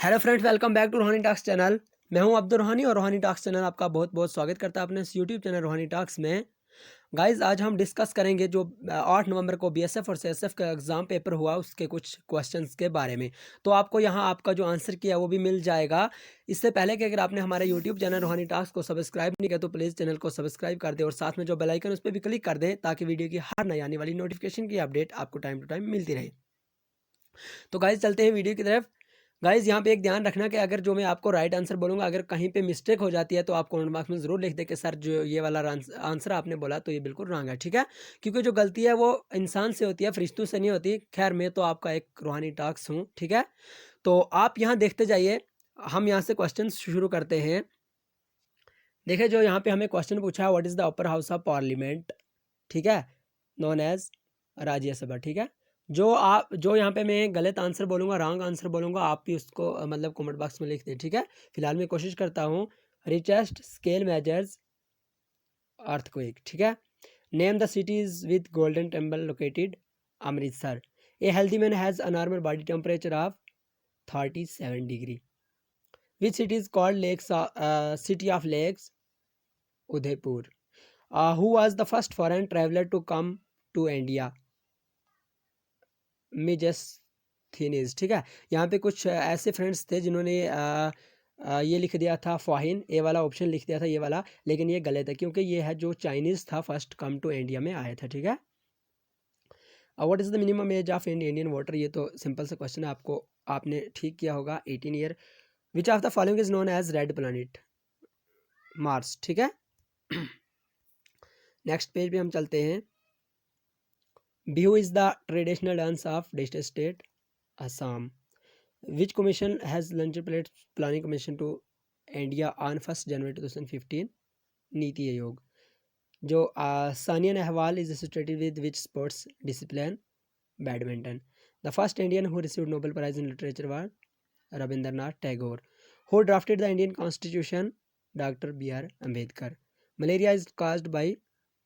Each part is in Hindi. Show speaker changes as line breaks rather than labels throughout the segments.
Hello friends, welcome back to Rohani talks channel. मैं हूं अब्दुल रोहानी और रोहानी टॉक्स चैनल आपका बहुत बहुत स्वागत करता है अपने इस यूट्यूब चैनल रोहानी टॉक्स में। गाइस, आज हम डिस्कस करेंगे जो 8 नवंबर को बीएसएफ और सीएसएफ का एग्ज़ाम पेपर हुआ उसके कुछ क्वेश्चंस के बारे में। तो आपको यहां आपका जो आंसर किया वो भी मिल जाएगा। इससे पहले कि अगर आपने हमारे यूट्यूब चैनल रोहानी टॉक्स को सब्सक्राइब नहीं किया तो प्लीज़ चैनल को सब्सक्राइब कर दें और साथ में जो बेल आइकन उस पर भी क्लिक कर दें ताकि वीडियो की हर नई आने वाली नोटिफिकेशन की अपडेट आपको टाइम टू टाइम मिलती रहे। तो गाइस, चलते हैं वीडियो की तरफ। गाइस, यहाँ पे एक ध्यान रखना कि अगर जो मैं आपको राइट आंसर बोलूँगा अगर कहीं पे मिस्टेक हो जाती है तो आप कमेंट बॉक्स में ज़रूर लिख दें कि सर जो ये वाला आंसर आपने बोला तो ये बिल्कुल रॉन्ग है, ठीक है? क्योंकि जो गलती है वो इंसान से होती है, फरिश्तों से नहीं होती। खैर, मैं तो आपका एक रूहानी टॉक्स हूँ, ठीक है? तो आप यहाँ देखते जाइए, हम यहाँ से क्वेश्चन शुरू करते हैं। देखिए, जो यहाँ पे हमें क्वेश्चन पूछा है, what is the upper house of parliament, ठीक है? नोन एज राज्यसभा, ठीक है? जो यहाँ पे मैं गलत आंसर बोलूँगा, रॉन्ग आंसर बोलूँगा, आप भी उसको मतलब कमेंट बॉक्स में लिख दें, ठीक है? फिलहाल मैं कोशिश करता हूँ। रिचेस्ट स्केल मेजर्स अर्थक्वेक, ठीक है? Name the cities with golden temple located, Amritsar. A healthy man has a normal body temperature of 37 degree. Which city is called lakes city of lakes, Udaipur. Who was the first foreign traveller to come to India, Megasthenes, ठीक है? यहाँ पे कुछ ऐसे फ्रेंड्स थे जिन्होंने ये लिख दिया था फाहिन, ए वाला ऑप्शन लिख दिया था ये वाला, लेकिन ये गलत है क्योंकि ये है जो चाइनीज़ था फर्स्ट कम टू इंडिया में आया था, ठीक है? What is the minimum age of Indian voter, ये तो सिंपल सा क्वेश्चन है, आपको आपने ठीक किया होगा, 18 year. Which of the following is known as red planet, Mars, ठीक है? नेक्स्ट पेज पे हम चलते हैं। Bihu is the traditional dance of district state Assam. Which commission has launched planning commission to India on 1st January 2015? NITI Aayog. जो Sania Nehwal is associated with which sports discipline? Badminton. The first Indian who received Nobel Prize in Literature was Rabindranath Tagore. Who drafted the Indian Constitution? Dr. B.R. Ambedkar. Malaria is caused by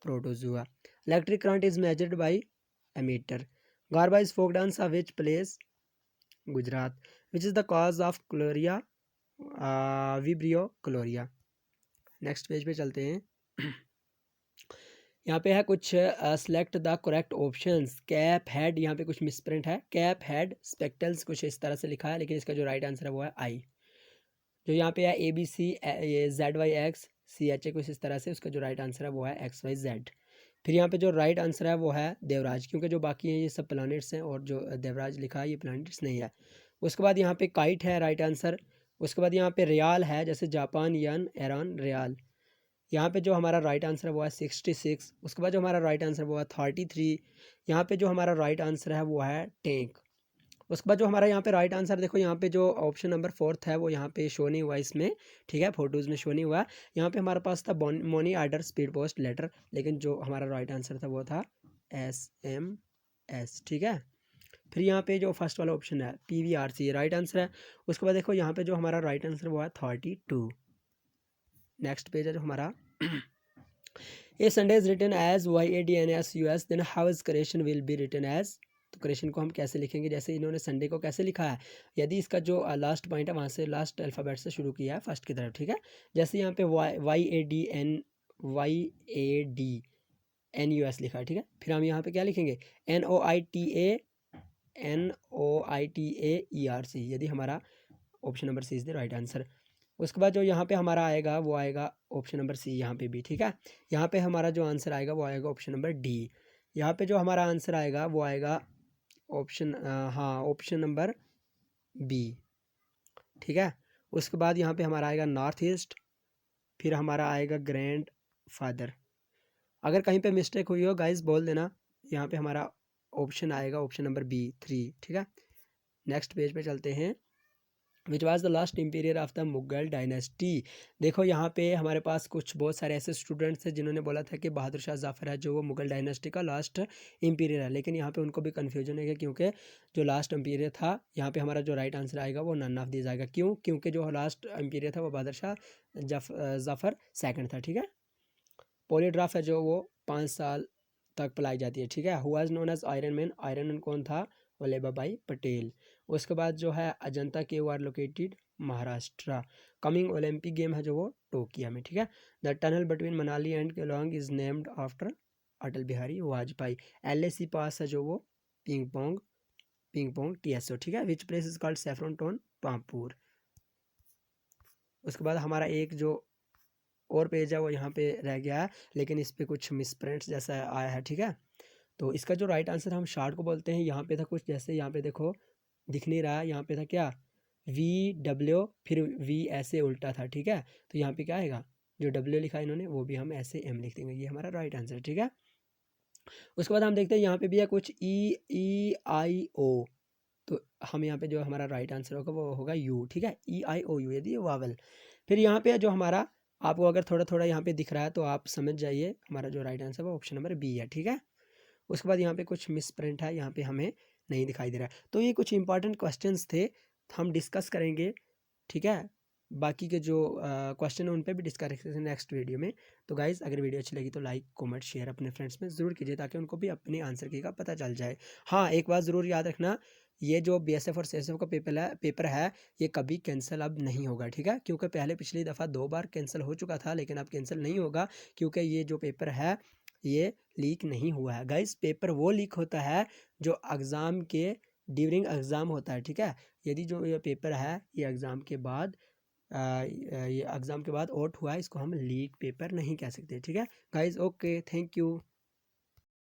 protozoa. Electric current is measured by ammeter. Garba is folk dance of which place? Gujarat. Which is the cause of cholera, Vibrio cholerae. Next page पे चलते हैं। यहाँ पे है कुछ select the correct options. Cap head, यहाँ पे कुछ मिसप्रिंट है, कैप हेड स्पेक्टल्स कुछ इस तरह से लिखा है, लेकिन इसका जो राइट आंसर है वो है आई। जो यहाँ पे है A B C Z Y X C H A कुछ इस तरह से, उसका जो राइट आंसर है वो है एक्स वाई जेड। फिर यहाँ पे जो राइट आंसर है वो है देवराज, क्योंकि जो बाकी हैं ये सब प्लानिट्स हैं और जो देवराज लिखा है ये प्लानिट्स नहीं है। उसके बाद यहाँ पे काइट है राइट आंसर। उसके बाद यहाँ पे रियाल है, जैसे जापान, यन, ईरान, रियाल। यहाँ पे जो हमारा राइट आंसर है वो है 66। उसके बाद जो हमारा राइट आंसर वो है 33। यहाँ पे जो हमारा राइट आंसर है वो है टैंक। उसके बाद जो हमारा यहाँ पे राइट आंसर देखो, यहाँ पे जो ऑप्शन नंबर 4 है वो यहाँ पे शो नहीं हुआ इसमें, ठीक है? फोटोज़ में शो नहीं हुआ। यहाँ पे हमारे पास था money order speed post letter, लेकिन जो हमारा राइट आंसर था वो था SMS, ठीक है? फिर यहाँ पे जो फर्स्ट वाला ऑप्शन है PVRC राइट आंसर है। उसके बाद देखो यहाँ पे जो हमारा राइट आंसर वो है 32। नेक्स्ट पेज है जो हमारा। A Sunday is written as YADNSUS, then how is creation will be written as. तो क्रिएशन को हम कैसे लिखेंगे, जैसे इन्होंने संडे को कैसे लिखा है, यदि इसका जो लास्ट पॉइंट है वहाँ से लास्ट अल्फ़ाबेट से शुरू किया है फर्स्ट की तरफ, ठीक है? जैसे यहाँ पे YADNUS लिखा है, ठीक है? फिर हम यहाँ पे क्या लिखेंगे, NOITAERC, यदि हमारा option number C is the right answer. उसके बाद जो यहाँ पे हमारा आएगा वो आएगा ऑप्शन नंबर सी, यहाँ पे भी, ठीक है? यहाँ पे हमारा जो आंसर आएगा वो आएगा ऑप्शन नंबर डी। यहाँ पे जो हमारा आंसर आएगा वो आएगा ऑप्शन ऑप्शन नंबर बी, ठीक है? उसके बाद यहाँ पे हमारा आएगा नॉर्थ ईस्ट, फिर हमारा आएगा ग्रैंड फादर। अगर कहीं पे मिस्टेक हुई हो गाइस बोल देना। यहाँ पे हमारा ऑप्शन आएगा ऑप्शन नंबर B3, ठीक है? नेक्स्ट पेज पे चलते हैं। Which was the last emperor of the Mughal dynasty. देखो यहाँ पे हमारे पास कुछ बहुत सारे ऐसे स्टूडेंट्स हैं जिन्होंने बोला था कि बहादुर शाह जफ़र है जो वो मुगल डायनेस्टी का लास्ट इम्पीरियर है, लेकिन यहाँ पे उनको भी कन्फ्यूजन है क्योंकि जो लास्ट इम्पीरियर था, यहाँ पे हमारा जो राइट आंसर आएगा वो नन ऑफ दीज आएगा। क्यों? क्योंकि जो लास्ट इम्पीरियर था वो बहादुर शाह जफ़र सेकंड था, ठीक है? पॉलीग्राफ है जो वो 5 साल तक पढ़ाई जाती है, ठीक है? Who was known as iron man, iron man कौन था? वल्लभ भाई पटेल। उसके बाद जो है Ajanta cave are located Maharashtra. Coming Olympic game है जो वो टोक्यो में, ठीक है। The tunnel between Manali and Keylong is named after Atal Bihari Vajpayee. LAC पास है जो वो पिंग पोंग TSO, ठीक है। Which place is called saffron town Pampore. उसके बाद हमारा एक जो और पेज है वो यहाँ पे रह गया है, लेकिन इस पे कुछ मिसप्रिंट्स जैसा आया है, ठीक है। तो इसका जो राइट आंसर हम शार्ट को बोलते हैं, यहाँ पे था कुछ जैसे, यहाँ पे देखो दिख नहीं रहा है, यहाँ पे था क्या VW, फिर V ऐसे उल्टा था, ठीक है। तो यहाँ पे क्या आएगा, जो W लिखा है इन्होंने वो भी हम ऐसे M लिख देंगे, ये हमारा राइट आंसर, ठीक है। उसके बाद हम देखते हैं यहाँ पे भी है कुछ E I O, तो हम यहाँ पे जो हमारा राइट आंसर होगा वो होगा U, ठीक है। EIOU यदि ये वावल। फिर यहाँ पे जो हमारा आपको अगर थोड़ा थोड़ा यहाँ पे दिख रहा है तो आप समझ जाइए, हमारा जो राइट आंसर है वो ऑप्शन नंबर B है, ठीक है। उसके बाद यहाँ पे कुछ मिस प्रिंट है, यहाँ पे हमें नहीं दिखाई दे रहा है। तो ये कुछ इंपॉर्टेंट क्वेश्चंस थे, हम डिस्कस करेंगे, ठीक है। बाकी के जो क्वेश्चन है उन पे भी डिस्कस करेंगे नेक्स्ट वीडियो में। तो गाइज़ अगर वीडियो अच्छी लगी तो लाइक कमेंट शेयर अपने फ्रेंड्स में ज़रूर कीजिए, ताकि उनको भी अपने आंसर की का पता चल जाए। हाँ, एक बात ज़रूर याद रखना, ये जो BSF और CSF का पेपर है ये कभी कैंसिल अब नहीं होगा, ठीक है। क्योंकि पहले पिछली दफ़ा 2 बार कैंसिल हो चुका था, लेकिन अब कैंसिल नहीं होगा, क्योंकि ये जो पेपर है ये लीक नहीं हुआ है। गाइस पेपर वो लीक होता है जो एग्ज़ाम के ड्यूरिंग एग्ज़ाम होता है, ठीक है। यदि जो ये पेपर है ये एग्ज़ाम के बाद आउट हुआ है, इसको हम लीक पेपर नहीं कह सकते, ठीक है गाइस। Okay, thank you.